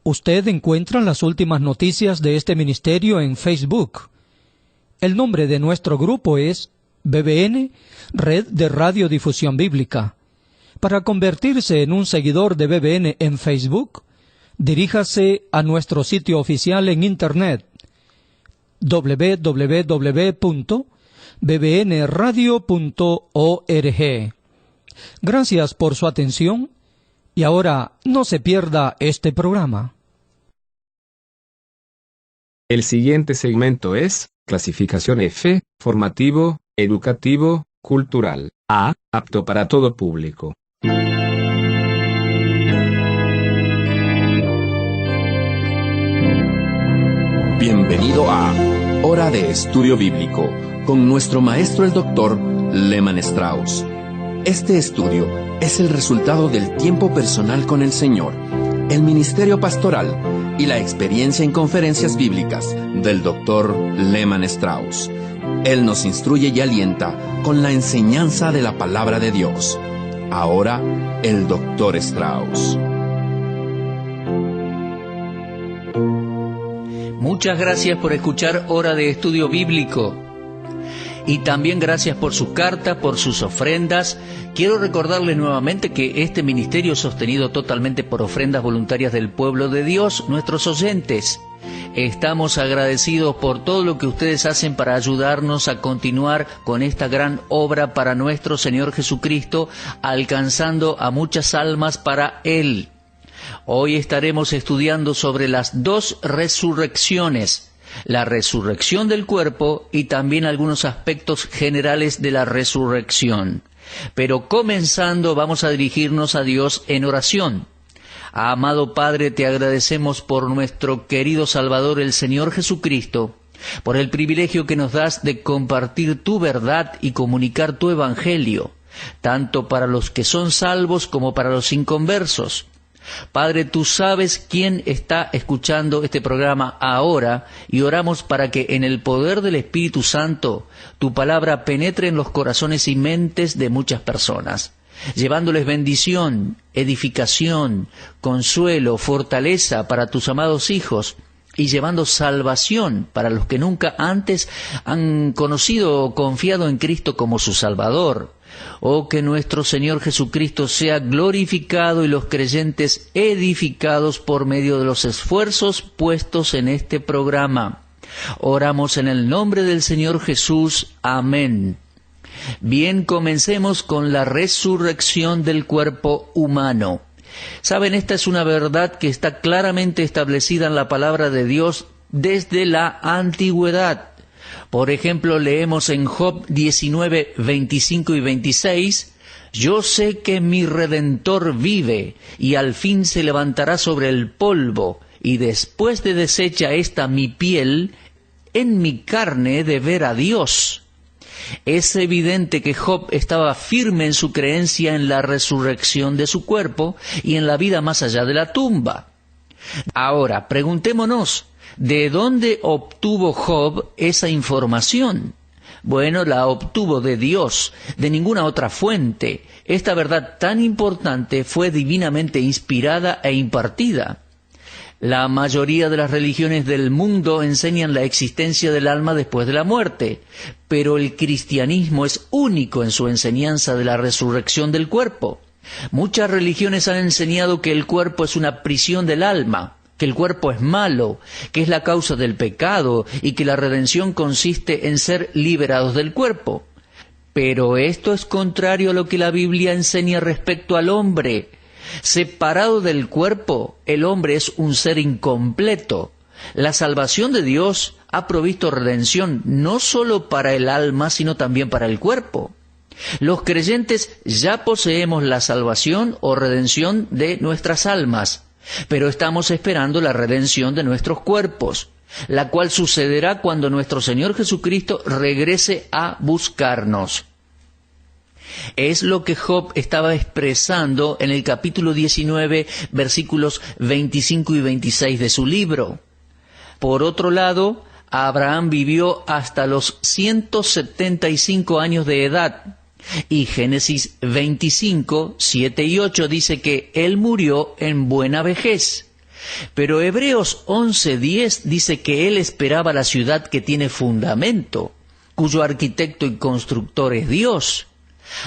Usted encuentra las últimas noticias de este ministerio en Facebook. El nombre de nuestro grupo es BBN, Red de Radiodifusión Bíblica. Para convertirse en un seguidor de BBN en Facebook, diríjase a nuestro sitio oficial en Internet, www.bbnradio.org. Gracias por su atención y ahora no se pierda este programa. El siguiente segmento es clasificación F, formativo, educativo, cultural. A, apto para todo público. Bienvenido a Hora de Estudio Bíblico, con nuestro maestro el Dr. Lehman Strauss. Este estudio es el resultado del tiempo personal con el Señor, el ministerio pastoral y la experiencia en conferencias bíblicas del Dr. Lehman Strauss. Él nos instruye y alienta con la enseñanza de la palabra de Dios. Ahora, el Dr. Strauss. Muchas gracias por escuchar Hora de Estudio Bíblico. Y también gracias por sus cartas, por sus ofrendas. Quiero recordarles nuevamente que este ministerio es sostenido totalmente por ofrendas voluntarias del pueblo de Dios, nuestros oyentes. Estamos agradecidos por todo lo que ustedes hacen para ayudarnos a continuar con esta gran obra para nuestro Señor Jesucristo, alcanzando a muchas almas para Él. Hoy estaremos estudiando sobre las dos resurrecciones, la resurrección del cuerpo y también algunos aspectos generales de la resurrección. Pero comenzando, vamos a dirigirnos a Dios en oración. Amado Padre, te agradecemos por nuestro querido Salvador, el Señor Jesucristo, por el privilegio que nos das de compartir tu verdad y comunicar tu evangelio, tanto para los que son salvos como para los inconversos. Padre, tú sabes quién está escuchando este programa ahora y oramos para que en el poder del Espíritu Santo tu palabra penetre en los corazones y mentes de muchas personas, llevándoles bendición, edificación, consuelo, fortaleza para tus amados hijos y llevando salvación para los que nunca antes han conocido o confiado en Cristo como su Salvador. Oh, que nuestro Señor Jesucristo sea glorificado y los creyentes edificados por medio de los esfuerzos puestos en este programa. Oramos en el nombre del Señor Jesús. Amén. Bien, comencemos con la resurrección del cuerpo humano. Saben, esta es una verdad que está claramente establecida en la palabra de Dios desde la antigüedad. Por ejemplo, leemos en Job 19, 25 y 26, «Yo sé que mi Redentor vive, y al fin se levantará sobre el polvo, y después de deshecha esta mi piel, en mi carne he de ver a Dios». Es evidente que Job estaba firme en su creencia en la resurrección de su cuerpo y en la vida más allá de la tumba. Ahora, preguntémonos, ¿de dónde obtuvo Job esa información? Bueno, la obtuvo de Dios, de ninguna otra fuente. Esta verdad tan importante fue divinamente inspirada e impartida. La mayoría de las religiones del mundo enseñan la existencia del alma después de la muerte, pero el cristianismo es único en su enseñanza de la resurrección del cuerpo. Muchas religiones han enseñado que el cuerpo es una prisión del alma, que el cuerpo es malo, que es la causa del pecado y que la redención consiste en ser liberados del cuerpo. Pero esto es contrario a lo que la Biblia enseña respecto al hombre. Separado del cuerpo, el hombre es un ser incompleto. La salvación de Dios ha provisto redención no solo para el alma, sino también para el cuerpo. Los creyentes ya poseemos la salvación o redención de nuestras almas, pero estamos esperando la redención de nuestros cuerpos, la cual sucederá cuando nuestro Señor Jesucristo regrese a buscarnos. Es lo que Job estaba expresando en el capítulo 19, versículos 25 y 26 de su libro. Por otro lado, Abraham vivió hasta los 175 años de edad, y Génesis 25, 7 y 8 dice que él murió en buena vejez. Pero Hebreos 11:10 dice que él esperaba la ciudad que tiene fundamento, cuyo arquitecto y constructor es Dios.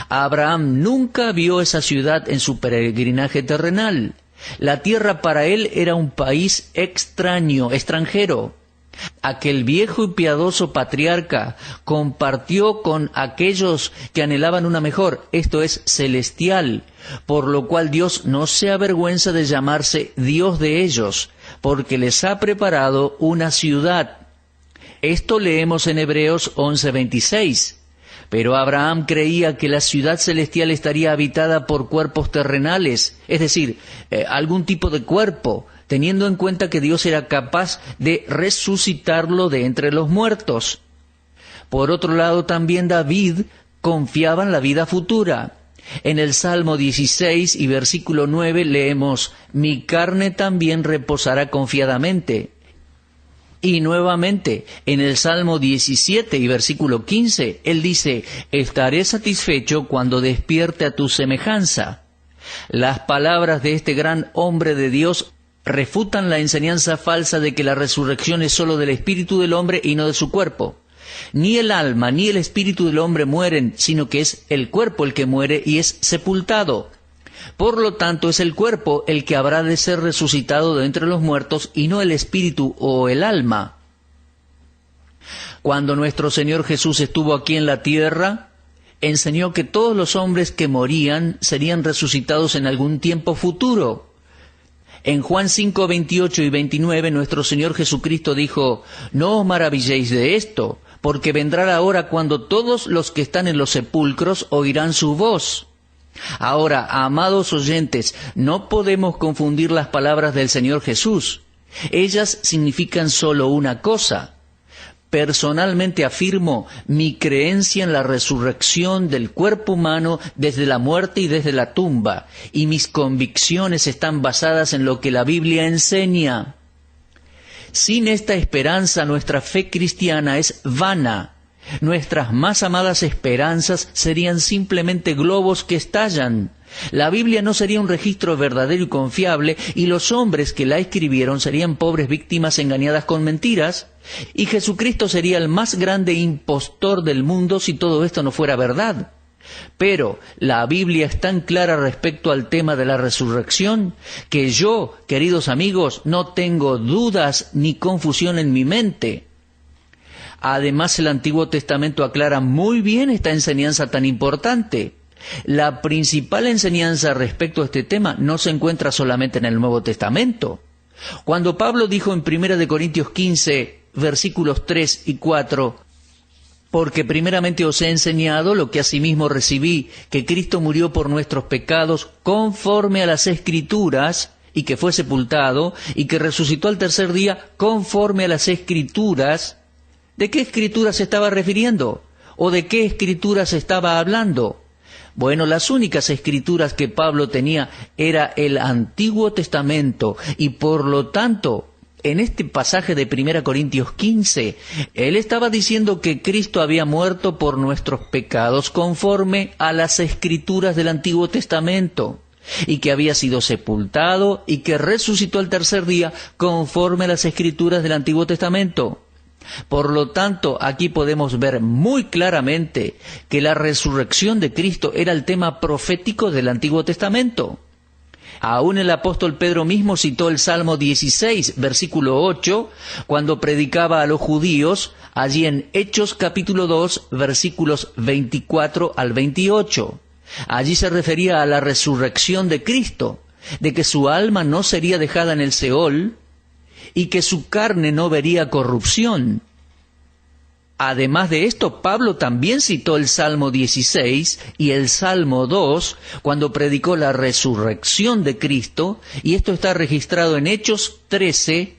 Abraham nunca vio esa ciudad en su peregrinaje terrenal. La tierra para él era un país extraño, extranjero. Aquel viejo y piadoso patriarca compartió con aquellos que anhelaban una mejor, esto es, celestial, por lo cual Dios no se avergüenza de llamarse Dios de ellos, porque les ha preparado una ciudad. Esto leemos en Hebreos 11:26. Pero Abraham creía que la ciudad celestial estaría habitada por cuerpos terrenales, es decir, algún tipo de cuerpo, teniendo en cuenta que Dios era capaz de resucitarlo de entre los muertos. Por otro lado, también David confiaba en la vida futura. En el Salmo 16 y versículo 9 leemos: «Mi carne también reposará confiadamente». Y nuevamente, en el Salmo 17 y versículo 15, él dice: «Estaré satisfecho cuando despierte a tu semejanza». Las palabras de este gran hombre de Dios refutan la enseñanza falsa de que la resurrección es sólo del espíritu del hombre y no de su cuerpo. Ni el alma ni el espíritu del hombre mueren, sino que es el cuerpo el que muere y es sepultado. Por lo tanto, es el cuerpo el que habrá de ser resucitado de entre los muertos y no el espíritu o el alma. Cuando nuestro Señor Jesús estuvo aquí en la tierra, enseñó que todos los hombres que morían serían resucitados en algún tiempo futuro. En Juan 5, 28 y 29, nuestro Señor Jesucristo dijo: «No os maravilléis de esto, porque vendrá la hora cuando todos los que están en los sepulcros oirán su voz». Ahora, amados oyentes, no podemos confundir las palabras del Señor Jesús. Ellas significan solo una cosa. Personalmente afirmo mi creencia en la resurrección del cuerpo humano desde la muerte y desde la tumba, y mis convicciones están basadas en lo que la Biblia enseña. Sin esta esperanza, nuestra fe cristiana es vana. Nuestras más amadas esperanzas serían simplemente globos que estallan. La Biblia no sería un registro verdadero y confiable, y los hombres que la escribieron serían pobres víctimas engañadas con mentiras, y Jesucristo sería el más grande impostor del mundo si todo esto no fuera verdad. Pero la Biblia es tan clara respecto al tema de la resurrección que yo, queridos amigos, no tengo dudas ni confusión en mi mente. Además, el Antiguo Testamento aclara muy bien esta enseñanza tan importante. La principal enseñanza respecto a este tema no se encuentra solamente en el Nuevo Testamento. Cuando Pablo dijo en 1 Corintios 15, versículos 3 y 4, «Porque primeramente os he enseñado lo que asimismo recibí, que Cristo murió por nuestros pecados conforme a las Escrituras, y que fue sepultado, y que resucitó al tercer día conforme a las Escrituras». ¿De qué escrituras se estaba refiriendo? ¿O de qué escrituras estaba hablando? Bueno, las únicas escrituras que Pablo tenía era el Antiguo Testamento, y por lo tanto, en este pasaje de 1 Corintios 15, él estaba diciendo que Cristo había muerto por nuestros pecados conforme a las escrituras del Antiguo Testamento, y que había sido sepultado y que resucitó al tercer día conforme a las escrituras del Antiguo Testamento. Por lo tanto, aquí podemos ver muy claramente que la resurrección de Cristo era el tema profético del Antiguo Testamento. Aún el apóstol Pedro mismo citó el Salmo 16, versículo 8, cuando predicaba a los judíos, allí en Hechos capítulo 2, versículos 24 al 28. Allí se refería a la resurrección de Cristo, de que su alma no sería dejada en el Seol, y que su carne no vería corrupción. Además de esto, Pablo también citó el Salmo 16 y el Salmo 2 cuando predicó la resurrección de Cristo, y esto está registrado en Hechos 13,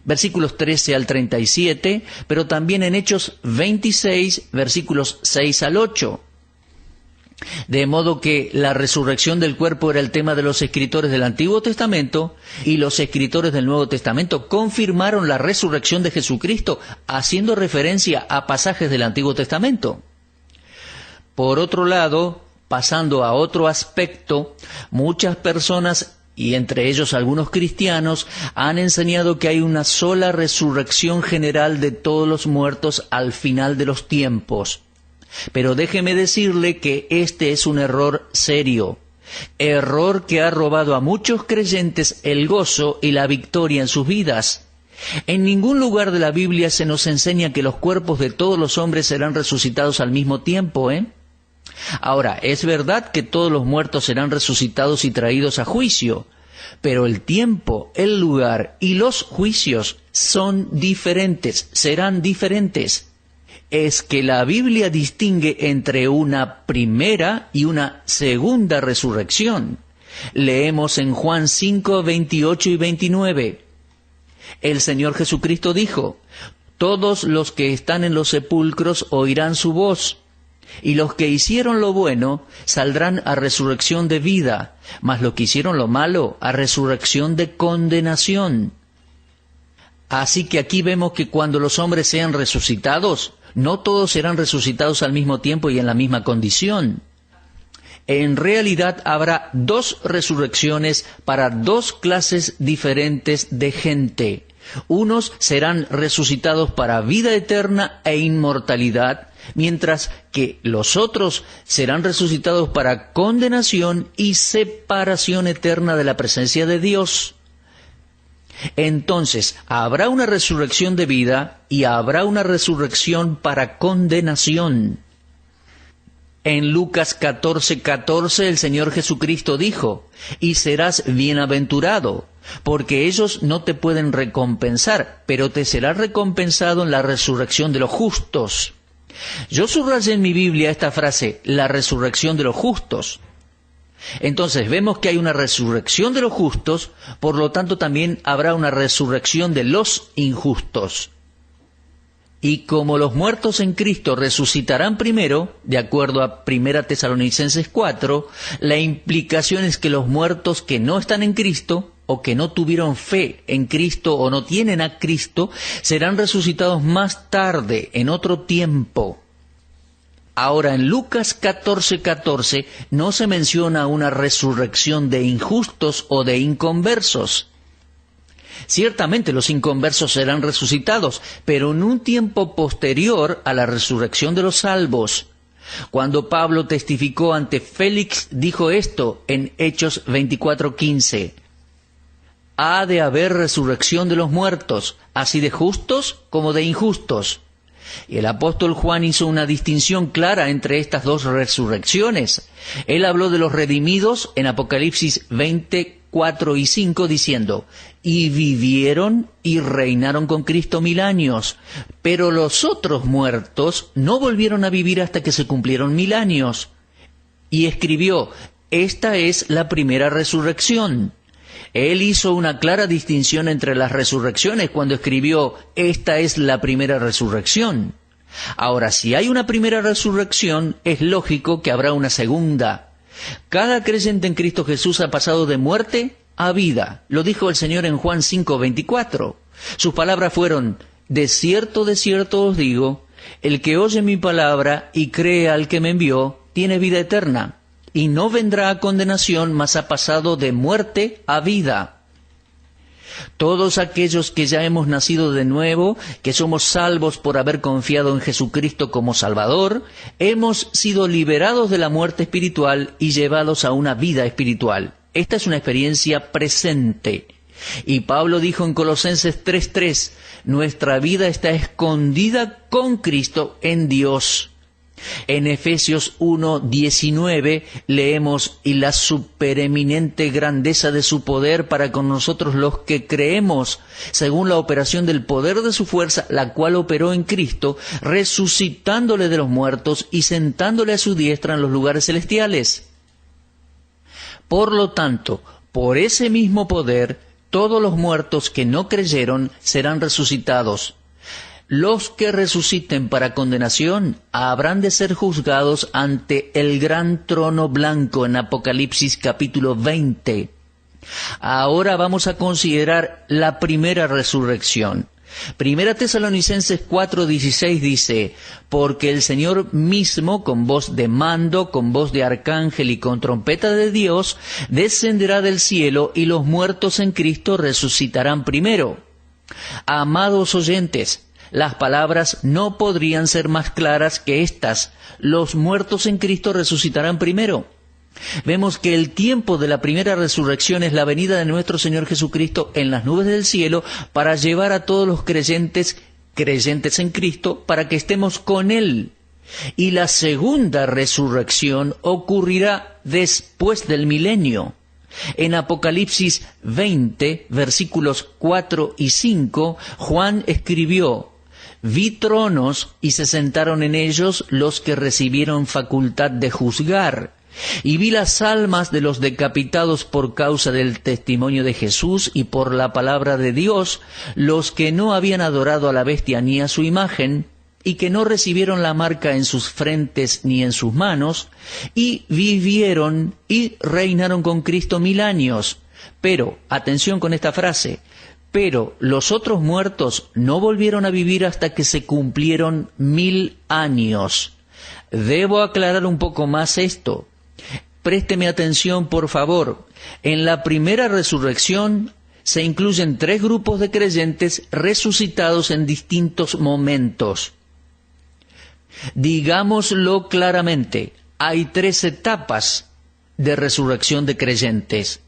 versículos 13 al 37, pero también en Hechos 26, versículos 6 al 8. De modo que la resurrección del cuerpo era el tema de los escritores del Antiguo Testamento, y los escritores del Nuevo Testamento confirmaron la resurrección de Jesucristo, haciendo referencia a pasajes del Antiguo Testamento. Por otro lado, pasando a otro aspecto, muchas personas y entre ellos algunos cristianos, han enseñado que hay una sola resurrección general de todos los muertos al final de los tiempos. Pero déjeme decirle que este es un error serio. Error que ha robado a muchos creyentes el gozo y la victoria en sus vidas. En ningún lugar de la Biblia se nos enseña que los cuerpos de todos los hombres serán resucitados al mismo tiempo, Ahora, es verdad que todos los muertos serán resucitados y traídos a juicio, pero el tiempo, el lugar y los juicios son diferentes, serán diferentes. Es que la Biblia distingue entre una primera y una segunda resurrección. Leemos en Juan 5, 28 y 29. El Señor Jesucristo dijo: todos los que están en los sepulcros oirán su voz, y los que hicieron lo bueno saldrán a resurrección de vida, mas los que hicieron lo malo a resurrección de condenación. Así que aquí vemos que cuando los hombres sean resucitados, no todos serán resucitados al mismo tiempo y en la misma condición. En realidad habrá dos resurrecciones para dos clases diferentes de gente. Unos serán resucitados para vida eterna e inmortalidad, mientras que los otros serán resucitados para condenación y separación eterna de la presencia de Dios. Entonces, habrá una resurrección de vida y habrá una resurrección para condenación. En Lucas 14:14 el Señor Jesucristo dijo: y serás bienaventurado, porque ellos no te pueden recompensar, pero te será recompensado en la resurrección de los justos. Yo subrayé en mi Biblia esta frase, la resurrección de los justos. Entonces vemos que hay una resurrección de los justos, por lo tanto también habrá una resurrección de los injustos. Y como los muertos en Cristo resucitarán primero, de acuerdo a 1 Tesalonicenses 4, la implicación es que los muertos que no están en Cristo, o que no tuvieron fe en Cristo o no tienen a Cristo, serán resucitados más tarde, en otro tiempo. Ahora, en Lucas 14:14 no se menciona una resurrección de injustos o de inconversos. Ciertamente los inconversos serán resucitados, pero en un tiempo posterior a la resurrección de los salvos. Cuando Pablo testificó ante Félix, dijo esto en Hechos 24:15. Ha de haber resurrección de los muertos, así de justos como de injustos. Y el apóstol Juan hizo una distinción clara entre estas dos resurrecciones. Él habló de los redimidos en Apocalipsis 20:4 y 5, diciendo: y vivieron y reinaron con Cristo 1000 años, pero los otros muertos no volvieron a vivir hasta que se cumplieron 1000 años. Y escribió: esta es la primera resurrección. Él hizo una clara distinción entre las resurrecciones cuando escribió: esta es la primera resurrección. Ahora, si hay una primera resurrección, es lógico que habrá una segunda. Cada creyente en Cristo Jesús ha pasado de muerte a vida. Lo dijo el Señor en Juan 5:24. Sus palabras fueron: de cierto os digo, el que oye mi palabra y cree al que me envió, tiene vida eterna, y no vendrá a condenación, mas ha pasado de muerte a vida. Todos aquellos que ya hemos nacido de nuevo, que somos salvos por haber confiado en Jesucristo como Salvador, hemos sido liberados de la muerte espiritual y llevados a una vida espiritual. Esta es una experiencia presente. Y Pablo dijo en Colosenses 3:3, nuestra vida está escondida con Cristo en Dios. En Efesios 1:19 leemos: y la supereminente grandeza de su poder para con nosotros los que creemos, según la operación del poder de su fuerza, la cual operó en Cristo, resucitándole de los muertos y sentándole a su diestra en los lugares celestiales. Por lo tanto, por ese mismo poder, todos los muertos que no creyeron serán resucitados. Los que resuciten para condenación habrán de ser juzgados ante el gran trono blanco en Apocalipsis capítulo 20. Ahora vamos a considerar la primera resurrección. Primera Tesalonicenses 4:16 dice: porque el Señor mismo, con voz de mando, con voz de arcángel y con trompeta de Dios, descenderá del cielo, y los muertos en Cristo resucitarán primero. Amados oyentes, las palabras no podrían ser más claras que estas: los muertos en Cristo resucitarán primero. Vemos que el tiempo de la primera resurrección es la venida de nuestro Señor Jesucristo en las nubes del cielo para llevar a todos los creyentes en Cristo para que estemos con Él. Y la segunda resurrección ocurrirá después del milenio. En Apocalipsis 20, versículos 4 y 5, Juan escribió: vi tronos y se sentaron en ellos los que recibieron facultad de juzgar. Y vi las almas de los decapitados por causa del testimonio de Jesús y por la palabra de Dios, los que no habían adorado a la bestia ni a su imagen, y que no recibieron la marca en sus frentes ni en sus manos, y vivieron y reinaron con Cristo 1000 años. Pero, atención con esta frase, pero los otros muertos no volvieron a vivir hasta que se cumplieron 1000 años. Debo aclarar un poco más esto. Présteme atención, por favor. En la primera resurrección se incluyen 3 grupos de creyentes resucitados en distintos momentos. Digámoslo claramente, hay 3 etapas de resurrección de creyentes.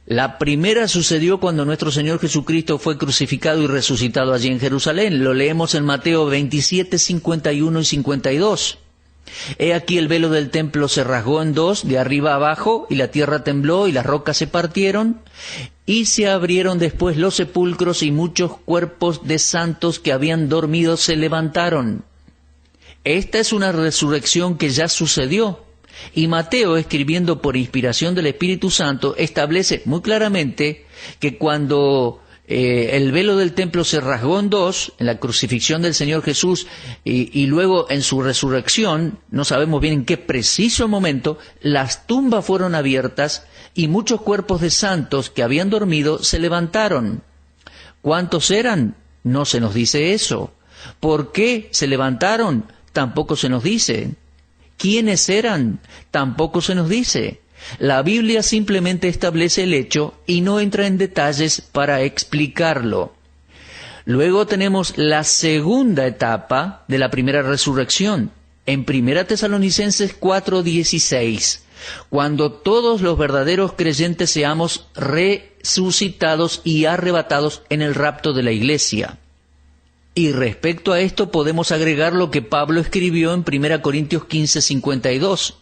La primera sucedió cuando nuestro Señor Jesucristo fue crucificado y resucitado allí en Jerusalén. Lo leemos en Mateo 27, 51 y 52. He aquí el velo del templo se rasgó en 2, de arriba a abajo, y la tierra tembló, y las rocas se partieron, y se abrieron después los sepulcros, y muchos cuerpos de santos que habían dormido se levantaron. Esta es una resurrección que ya sucedió, y Mateo, escribiendo por inspiración del Espíritu Santo, establece muy claramente que cuando el velo del templo se rasgó en 2, en la crucifixión del Señor Jesús, y luego en su resurrección, no sabemos bien en qué preciso momento, las tumbas fueron abiertas y muchos cuerpos de santos que habían dormido se levantaron. ¿Cuántos eran? No se nos dice eso. ¿Por qué se levantaron? Tampoco se nos dice. ¿Quiénes eran? Tampoco se nos dice. La Biblia simplemente establece el hecho y no entra en detalles para explicarlo. Luego tenemos la segunda etapa de la primera resurrección, en 1 Tesalonicenses 4:16, cuando todos los verdaderos creyentes seamos resucitados y arrebatados en el rapto de la iglesia. Y respecto a esto podemos agregar lo que Pablo escribió en 1 Corintios 15:52.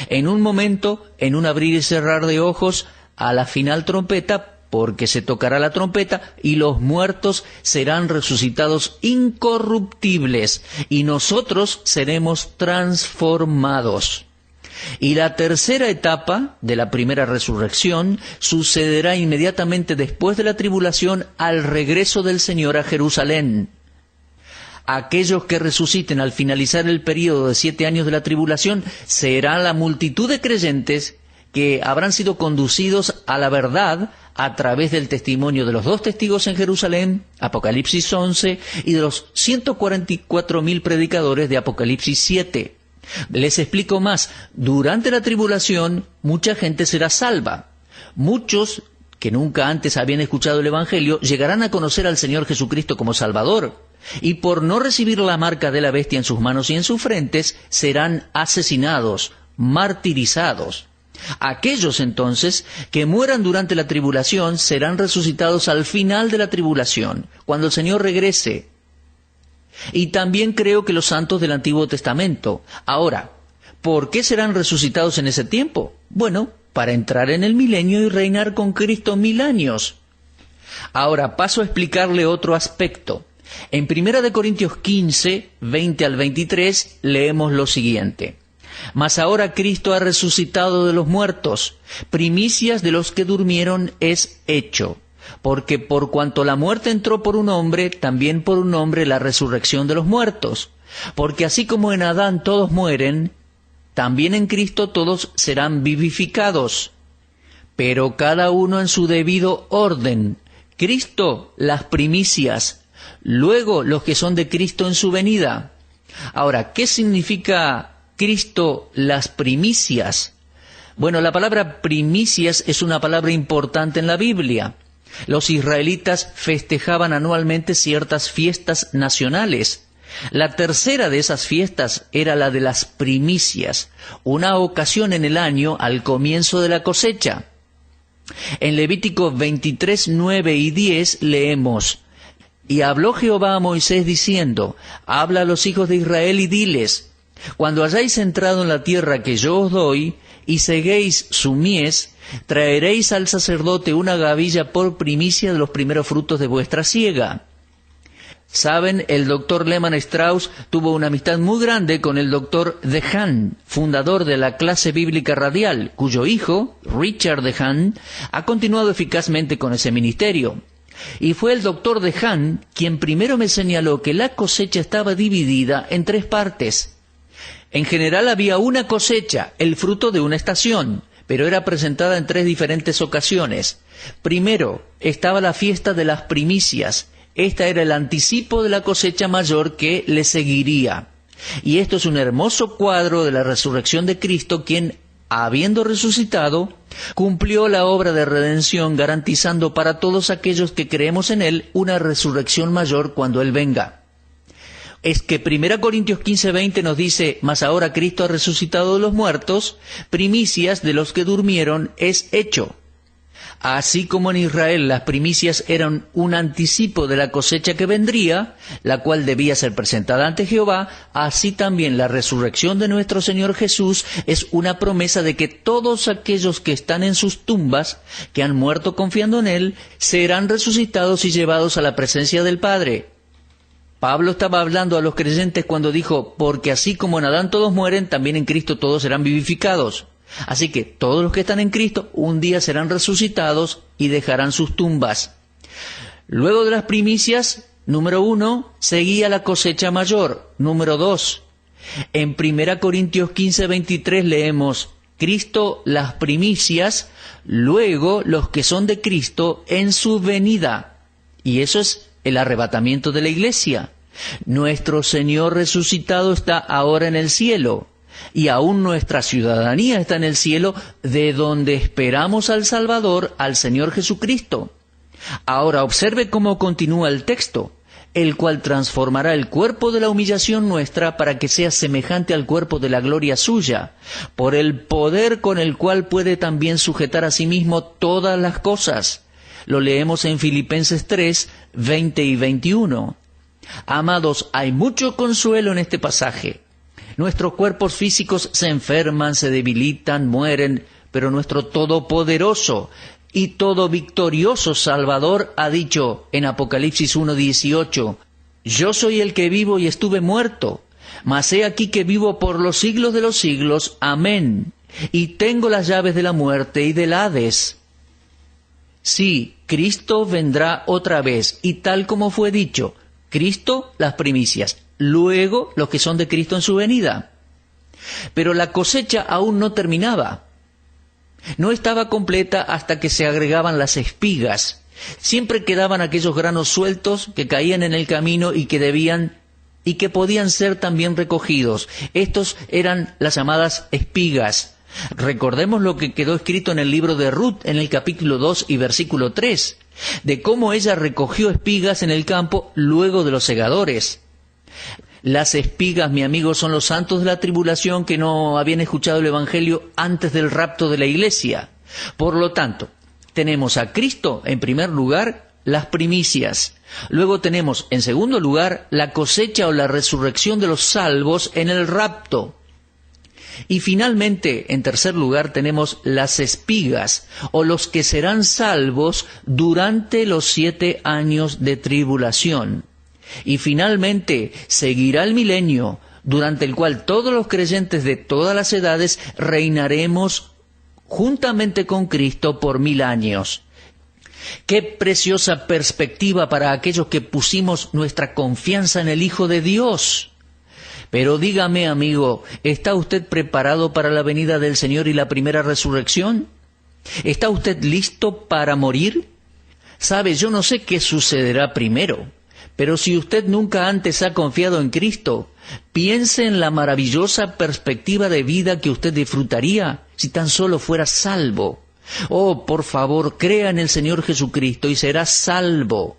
En un momento, en un abrir y cerrar de ojos, a la final trompeta, porque se tocará la trompeta, y los muertos serán resucitados incorruptibles, y nosotros seremos transformados. Y la tercera etapa de la primera resurrección sucederá inmediatamente después de la tribulación, al regreso del Señor a Jerusalén. Aquellos que resuciten al finalizar el período de 7 años de la tribulación será la multitud de creyentes que habrán sido conducidos a la verdad a través del testimonio de los 2 testigos en Jerusalén, Apocalipsis 11, y de los 144.000 predicadores de Apocalipsis 7. Les explico más. Durante la tribulación, mucha gente será salva. Muchos que nunca antes habían escuchado el Evangelio llegarán a conocer al Señor Jesucristo como Salvador. Y por no recibir la marca de la bestia en sus manos y en sus frentes, serán asesinados, martirizados. Aquellos entonces que mueran durante la tribulación serán resucitados al final de la tribulación, cuando el Señor regrese. Y también creo que los santos del Antiguo Testamento. Ahora, ¿por qué serán resucitados en ese tiempo? Bueno, para entrar en el milenio y reinar con Cristo 1000 años. Ahora paso a explicarle otro aspecto. En 1 Corintios 15, 20 al 23, leemos lo siguiente. Mas ahora Cristo ha resucitado de los muertos, primicias de los que durmieron es hecho. Porque por cuanto la muerte entró por un hombre, también por un hombre la resurrección de los muertos. Porque así como en Adán todos mueren, también en Cristo todos serán vivificados. Pero cada uno en su debido orden. Cristo las primicias. luego los que son de Cristo en su venida. Ahora, ¿qué significa Cristo las primicias? Bueno, la palabra primicias es una palabra importante en la Biblia. Los israelitas festejaban anualmente ciertas fiestas nacionales. La tercera de esas fiestas era la de las primicias, una ocasión en el año al comienzo de la cosecha. En Levítico 23, 9 y 10 leemos: Y habló Jehová a Moisés diciendo, habla a los hijos de Israel y diles, cuando hayáis entrado en la tierra que yo os doy, y seguéis su mies, traeréis al sacerdote una gavilla por primicia de los primeros frutos de vuestra siega. Saben, el doctor Lehmann Strauss tuvo una amistad muy grande con el doctor De Haan, fundador de la clase bíblica radial, cuyo hijo, Richard De Haan, ha continuado eficazmente con ese ministerio. Y fue el doctor De Haan quien primero me señaló que la cosecha estaba dividida en 3 partes. En general había una cosecha, el fruto de una estación, pero era presentada en 3 diferentes ocasiones. Primero, estaba la fiesta de las primicias. Esta era el anticipo de la cosecha mayor que le seguiría. Y esto es un hermoso cuadro de la resurrección de Cristo, quien, habiendo resucitado, cumplió la obra de redención, garantizando para todos aquellos que creemos en Él una resurrección mayor cuando Él venga. Es que 1 Corintios 15:20 nos dice, mas ahora Cristo ha resucitado de los muertos, primicias de los que durmieron es hecho. Así como en Israel las primicias eran un anticipo de la cosecha que vendría, la cual debía ser presentada ante Jehová, así también la resurrección de nuestro Señor Jesús es una promesa de que todos aquellos que están en sus tumbas, que han muerto confiando en Él, serán resucitados y llevados a la presencia del Padre. Pablo estaba hablando a los creyentes cuando dijo, porque así como en Adán todos mueren, también en Cristo todos serán vivificados. Así que todos los que están en Cristo un día serán resucitados y dejarán sus tumbas. Luego de las primicias, número 1, seguía la cosecha mayor. Número 2, en 1 Corintios 15:23 leemos, Cristo las primicias, luego los que son de Cristo en su venida. Y eso es el arrebatamiento de la iglesia. Nuestro Señor resucitado está ahora en el cielo, y aún nuestra ciudadanía está en el cielo, de donde esperamos al Salvador, al Señor Jesucristo. Ahora observe cómo continúa el texto, el cual transformará el cuerpo de la humillación nuestra para que sea semejante al cuerpo de la gloria suya, por el poder con el cual puede también sujetar a sí mismo todas las cosas. Lo leemos en Filipenses 3, 20 y 21. Amados, hay mucho consuelo en este pasaje. Nuestros cuerpos físicos se enferman, se debilitan, mueren, pero nuestro todopoderoso y todo victorioso Salvador ha dicho en Apocalipsis 1:18, yo soy el que vivo y estuve muerto, mas he aquí que vivo por los siglos de los siglos, amén, y tengo las llaves de la muerte y del Hades. Sí, Cristo vendrá otra vez, y tal como fue dicho, Cristo las primicias, luego los que son de Cristo en su venida. Pero la cosecha aún no terminaba. No estaba completa hasta que se agregaban las espigas. Siempre quedaban aquellos granos sueltos que caían en el camino y que podían ser también recogidos. Estos eran las llamadas espigas. Recordemos lo que quedó escrito en el libro de Ruth, en el capítulo 2 y versículo 3, de cómo ella recogió espigas en el campo luego de los segadores. Las espigas, mi amigo, son los santos de la tribulación que no habían escuchado el Evangelio antes del rapto de la iglesia. Por lo tanto, tenemos a Cristo, en primer lugar, las primicias. Luego tenemos, en segundo lugar, la cosecha o la resurrección de los salvos en el rapto. Y finalmente, en tercer lugar, tenemos las espigas, o los que serán salvos durante los 7 años de tribulación. Y finalmente, seguirá el milenio, durante el cual todos los creyentes de todas las edades reinaremos juntamente con Cristo por 1000 años. ¡Qué preciosa perspectiva para aquellos que pusimos nuestra confianza en el Hijo de Dios! Pero dígame, amigo, ¿está usted preparado para la venida del Señor y la primera resurrección? ¿Está usted listo para morir? Sabe, yo no sé qué sucederá primero, Pero si usted nunca antes ha confiado en Cristo, piense en la maravillosa perspectiva de vida que usted disfrutaría si tan solo fuera salvo. Oh, por favor, crea en el Señor Jesucristo y será salvo.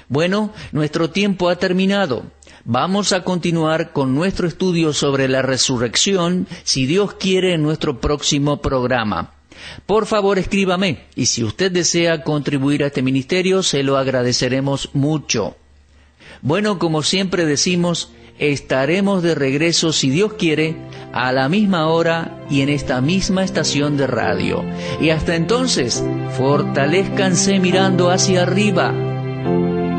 Bueno, nuestro tiempo ha terminado. Vamos a continuar con nuestro estudio sobre la resurrección, si Dios quiere, en nuestro próximo programa. Por favor, escríbame, y si usted desea contribuir a este ministerio, se lo agradeceremos mucho. Bueno, como siempre decimos, estaremos de regreso, si Dios quiere, a la misma hora y en esta misma estación de radio. Y hasta entonces, fortalézcanse mirando hacia arriba.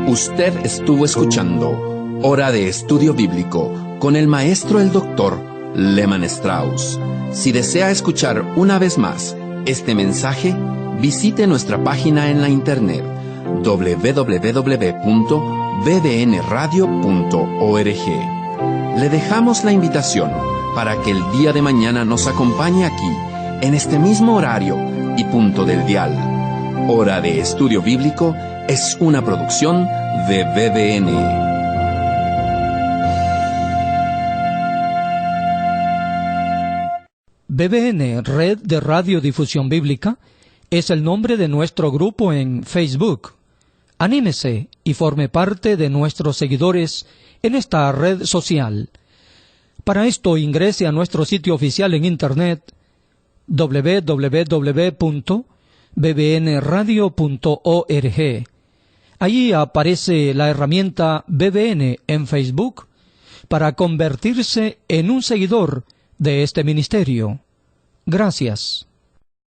Usted estuvo escuchando Hora de Estudio Bíblico con el maestro el doctor Lehmann Strauss. Si desea escuchar una vez más este mensaje, visite nuestra página en la internet www.bbnradio.org. Le dejamos la invitación para que el día de mañana nos acompañe aquí, en este mismo horario y punto del dial. Hora de Estudio Bíblico es una producción de BBN. BBN, Red de Radiodifusión Bíblica, es el nombre de nuestro grupo en Facebook. Anímese y forme parte de nuestros seguidores en esta red social. Para esto ingrese a nuestro sitio oficial en Internet www.bbnradio.org. Allí aparece la herramienta BBN en Facebook para convertirse en un seguidor de este ministerio. Gracias.